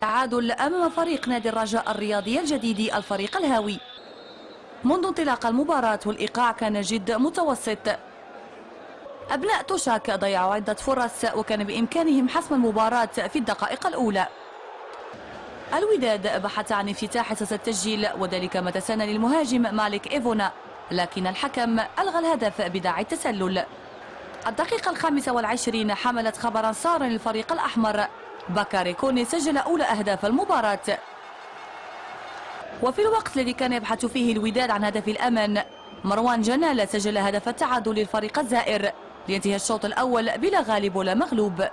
تعادل أمام فريق نادي الرجاء الرياضي الجديد الفريق الهاوي. منذ انطلاق المباراة والإيقاع كان جد متوسط. أبناء توشاك ضيعوا عدة فرص وكان بإمكانهم حسم المباراة في الدقائق الأولى. الوداد بحث عن افتتاح التسجيل وذلك متى سن للمهاجم مالك إيفونا، لكن الحكم ألغى الهدف بداعي التسلل. الدقيقة 25 حملت خبرا سارا للفريق الأحمر. بكاري كوني سجل أولى أهداف المباراة. وفي الوقت الذي كان يبحث فيه الوداد عن هدف الأمن، مروان جنال سجل هدف التعادل للفريق الزائر لينتهي الشوط الأول بلا غالب ولا مغلوب.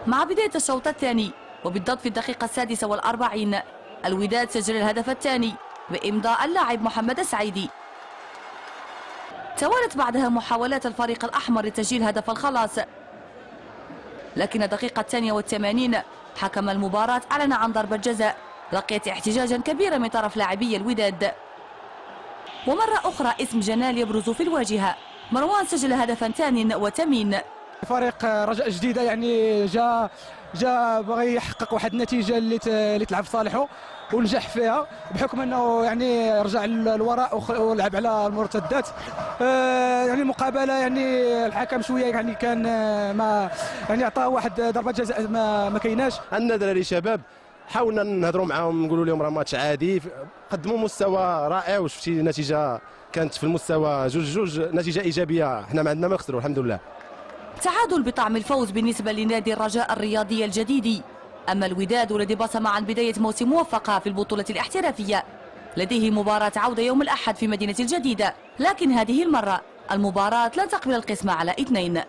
مع بداية الشوط الثاني وبالضبط في الدقيقة 46 الوداد سجل الهدف الثاني بإمضاء اللاعب محمد السعيدي. توالت بعدها محاولات الفريق الأحمر لتسجيل هدف الخلاص، لكن الدقيقة 82 حكم المباراة أعلن عن ضربة جزاء لقيت احتجاجا كبيرا من طرف لاعبي الوداد. ومرة أخرى اسم جنال يبرز في الواجهة. مروان سجل هدفا ثان وتمين. فريق رجاء جديدة يعني جا بغى يحقق واحد النتيجة اللي تلعب في صالحه ونجح فيها بحكم انه يعني رجع للوراء ولعب على المرتدات. يعني المقابله يعني الحكم شويه يعني كان ما يعني عطاه واحد ضربه جزاء ما كايناش. عندنا دراري شباب حاولنا نهضروا معاهم نقولوا لهم راه ماتش عادي، قدموا مستوى رائع وشفتي النتيجه كانت في المستوى جوج نتيجه ايجابيه، حنا ما عندنا ما نخسروا الحمد لله. تعادل بطعم الفوز بالنسبة لنادي الرجاء الرياضي الجديد. أما الوداد والذي بصم عن بداية موسم موفقة في البطولة الاحترافية لديه مباراة عودة يوم الأحد في مدينة الجديدة، لكن هذه المرة المباراة لن تقبل القسم على 2.